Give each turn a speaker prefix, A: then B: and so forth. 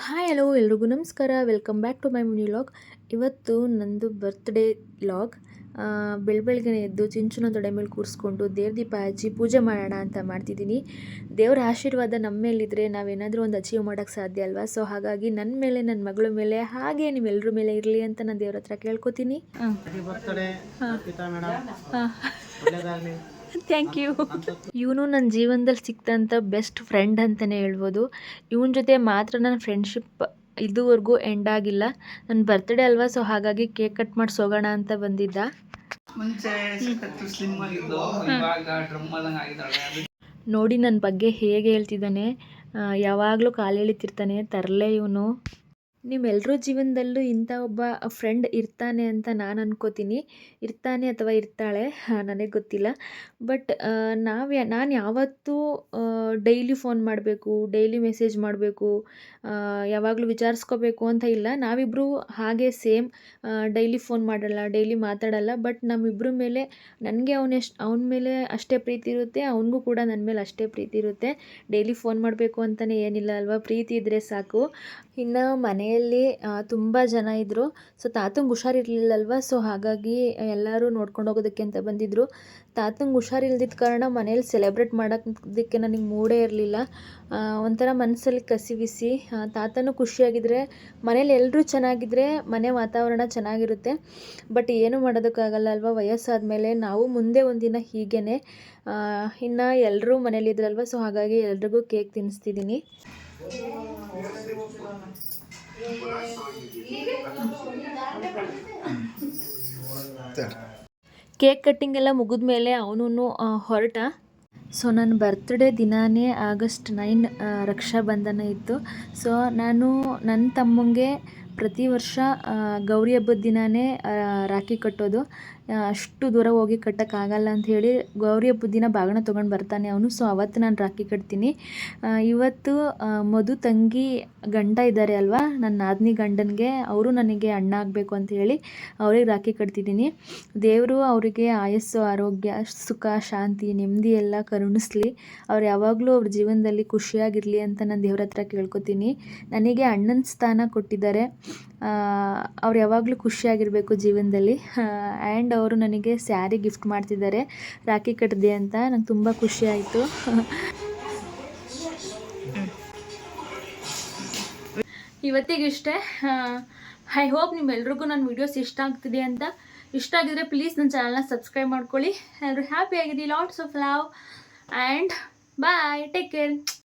A: Hi hello ಎಲ್ರಿಗೂ ನಮಸ್ಕಾರ. Welcome back to my mini vlog. ಇವತ್ತು ನಂದು ಬರ್ತ್ಡೇ ವ್ಲಾಗ್. ಬೆಳಗ್ಗೆನೆ ಎದ್ದು ಚಿಂಚುನ ತೊಡೆ ಮೇಲೆ ಕೂರಿಸ್ಕೊಂಡು ದೇವ್ರ ದೀಪ ಹಚ್ಚಿ ಪೂಜೆ ಮಾಡೋಣ ಅಂತ ಮಾಡ್ತಿದ್ದೀನಿ. ದೇವರ ಆಶೀರ್ವಾದ ನಮ್ಮ ಮೇಲಿದ್ದರೆ ನಾವೇನಾದರೂ ಒಂದು ಅಚೀವ್ ಮಾಡೋಕ್ಕೆ ಸಾಧ್ಯ ಅಲ್ವಾ. ಸೊ ಹಾಗಾಗಿ ನನ್ನ ಮೇಲೆ, ನನ್ನ ಮಗಳ ಮೇಲೆ, ಹಾಗೆ ನೀವೆಲ್ಲರ ಮೇಲೆ ಇರಲಿ ಅಂತ ನಾನು ದೇವ್ರ ಹತ್ರ ಕೇಳ್ಕೊತೀನಿ. Thank you. ಇವನು ನನ್ನ ಜೀವನದಲ್ಲಿ ಸಿಕ್ತಂಥ ಬೆಸ್ಟ್ ಫ್ರೆಂಡ್ ಅಂತಲೇ ಹೇಳ್ಬೋದು. ಇವನ ಜೊತೆ ಮಾತ್ರ ನನ್ನ ಫ್ರೆಂಡ್ಶಿಪ್ ಇದುವರೆಗೂ ಎಂಡ್ ಆಗಿಲ್ಲ. ನನ್ನ ಬರ್ತ್ಡೇ ಅಲ್ವಾ, ಸೊ ಹಾಗಾಗಿ ಕೇಕ್ ಕಟ್ ಮಾಡಿಸಿ ಹೋಗೋಣ ಅಂತ ಬಂದಿದ್ದ. ನೋಡಿ ನನ್ನ ಬಗ್ಗೆ ಹೇಗೆ ಹೇಳ್ತಿದ್ದಾನೆ. ಯಾವಾಗಲೂ ಕಾಲು ಎಳಿತಿರ್ತಾನೆ. ತರಲೆ ಇವನು. ನಿಮ್ಮೆಲ್ಲರ ಜೀವನದಲ್ಲೂ ಇಂಥ ಒಬ್ಬ ಫ್ರೆಂಡ್ ಇರ್ತಾನೆ ಅಂತ ನಾನು ಅನ್ಕೋತೀನಿ. ಇರ್ತಾನೆ ಅಥವಾ ಇರ್ತಾಳೆ ನನಗೆ ಗೊತ್ತಿಲ್ಲ. ಬಟ್ ನಾನು ಯಾವತ್ತೂ ಡೈಲಿ ಫೋನ್ ಮಾಡಬೇಕು, ಡೈಲಿ ಮೆಸೇಜ್ ಮಾಡಬೇಕು, ಯಾವಾಗಲೂ ವಿಚಾರಿಸ್ಕೋಬೇಕು ಅಂತ ಇಲ್ಲ. ನಾವಿಬ್ಬರು ಹಾಗೆ ಸೇಮ್. ಡೈಲಿ ಫೋನ್ ಮಾಡಲ್ಲ, ಡೈಲಿ ಮಾತಾಡಲ್ಲ. ಬಟ್ ನಮ್ಮಿಬ್ಬರ ಮೇಲೆ ನನಗೆ ಅವನ ಮೇಲೆ ಅಷ್ಟೇ ಪ್ರೀತಿ ಇರುತ್ತೆ, ಅವನಿಗೂ ಕೂಡ ನನ್ನ ಮೇಲೆ ಅಷ್ಟೇ ಪ್ರೀತಿ ಇರುತ್ತೆ. ಡೈಲಿ ಫೋನ್ ಮಾಡಬೇಕು ಅಂತಲೇ ಏನಿಲ್ಲ ಅಲ್ವಾ, ಪ್ರೀತಿ ಇದ್ದರೆ ಸಾಕು. ಇನ್ನು ಮನೆಯಲ್ಲಿ ತುಂಬ ಜನ ಇದ್ದರು. ಸೊ ತಾತಂಗೆ ಹುಷಾರಿರ್ಲಿಲ್ಲಲ್ವ, ಸೊ ಹಾಗಾಗಿ ಎಲ್ಲರೂ ನೋಡ್ಕೊಂಡು ಹೋಗೋದಕ್ಕೆ ಅಂತ ಬಂದಿದ್ದರು. ತಾತಂಗೆ ಹುಷಾರಿಲ್ದಿದ್ದ ಕಾರಣ ಮನೇಲಿ ಸೆಲೆಬ್ರೇಟ್ ಮಾಡೋದಕ್ಕೆ ನನಗೆ ಮೂಡೇ ಇರಲಿಲ್ಲ. ಒಂಥರ ಮನಸ್ಸಲ್ಲಿ ಕಸಿವಿಸಿ. ತಾತನೂ ಖುಷಿಯಾಗಿದ್ದರೆ, ಮನೇಲಿ ಎಲ್ಲರೂ ಚೆನ್ನಾಗಿದ್ದರೆ ಮನೆ ವಾತಾವರಣ ಚೆನ್ನಾಗಿರುತ್ತೆ. ಬಟ್ ಏನೂ ಮಾಡೋದಕ್ಕಾಗಲ್ಲ ಅಲ್ವ, ವಯಸ್ಸಾದ ಮೇಲೆ. ನಾವು ಮುಂದೆ ಒಂದಿನ ಹೀಗೇ. ಇನ್ನು ಎಲ್ಲರೂ ಮನೇಲಿದ್ರಲ್ವ, ಸೊ ಹಾಗಾಗಿ ಎಲ್ರಿಗೂ ಕೇಕ್ ತಿನ್ನಿಸ್ತಿದ್ದೀನಿ. ಕೇಕ್ ಕಟ್ಟಿಂಗ್ ಎಲ್ಲ ಮುಗಿದ ಮೇಲೆ ಅವನು ಹೊರಟ. ಸೊ ನನ್ನ ಬರ್ತ್ಡೇ ದಿನಾನೇ August 9 ರಕ್ಷಾಬಂಧನ ಇತ್ತು. ಸೊ ನಾನು ನನ್ನ ತಮ್ಮಂಗೆ ಪ್ರತಿ ವರ್ಷ ಗೌರಿ ಹಬ್ಬದ ದಿನಾನೇ ರಾಖಿ ಕಟ್ಟೋದು. ಅಷ್ಟು ದೂರ ಹೋಗಿ ಕಟ್ಟೋಕ್ಕಾಗಲ್ಲ ಅಂಥೇಳಿ ಗೌರಿ ಹಬ್ಬದ ದಿನ ಬಾಗಿನ ತೊಗೊಂಡು ಬರ್ತಾನೆ ಅವನು. ಸೊ ಅವತ್ತು ನಾನು ರಾಖಿ ಕಟ್ತೀನಿ. ಇವತ್ತು ಮಧು ತಂಗಿ ಗಂಡ ಇದ್ದಾರೆ ಅಲ್ವಾ, ನನ್ನ ನಾದಿನಿ ಗಂಡನಿಗೆ, ಅವರು ನನಗೆ ಅಣ್ಣ ಆಗಬೇಕು ಅಂಥೇಳಿ ಅವ್ರಿಗೆ ರಾಖಿ ಕಟ್ತಿದ್ದೀನಿ. ದೇವರು ಅವರಿಗೆ ಆಯಸ್ಸು, ಆರೋಗ್ಯ, ಸುಖ, ಶಾಂತಿ, ನೆಮ್ಮದಿ ಎಲ್ಲ ಕರುಣಿಸ್ಲಿ. ಅವ್ರು ಯಾವಾಗಲೂ ಅವ್ರ ಜೀವನದಲ್ಲಿ ಖುಷಿಯಾಗಿರಲಿ ಅಂತ ನಾನು ದೇವ್ರ ಹತ್ರ ಕೇಳ್ಕೊತೀನಿ. ನನಗೆ ಅಣ್ಣನ ಸ್ಥಾನ ಕೊಟ್ಟಿದ್ದಾರೆ. ಅವ್ರು ಯಾವಾಗಲೂ ಖುಷಿಯಾಗಿರಬೇಕು ಜೀವನದಲ್ಲಿ. ಆ್ಯಂಡ್ ಅವರು ನನಗೆ ಸ್ಯಾರಿ ಗಿಫ್ಟ್ ಮಾಡ್ತಿದ್ದಾರೆ ರಾಖಿ ಕಟ್ಟಿದೆ ಅಂತ. ನಂಗೆ ತುಂಬ ಖುಷಿ ಆಯಿತು. ಇವತ್ತಿಗಿಷ್ಟೇ. ಐ ಹೋಪ್ ನಿಮ್ಮೆಲ್ರಿಗೂ ನನ್ನ ವೀಡಿಯೋಸ್ ಇಷ್ಟ ಆಗ್ತಿದೆ ಅಂತ. ಇಷ್ಟ ಆಗಿದ್ರೆ ಪ್ಲೀಸ್ ನನ್ನ ಚಾನಲ್ನ ಸಬ್ಸ್ಕ್ರೈಬ್ ಮಾಡ್ಕೊಳ್ಳಿ. ಎಲ್ಲರೂ ಹ್ಯಾಪಿ ಆಗಿರಿ. Lots of love and bye. Take care.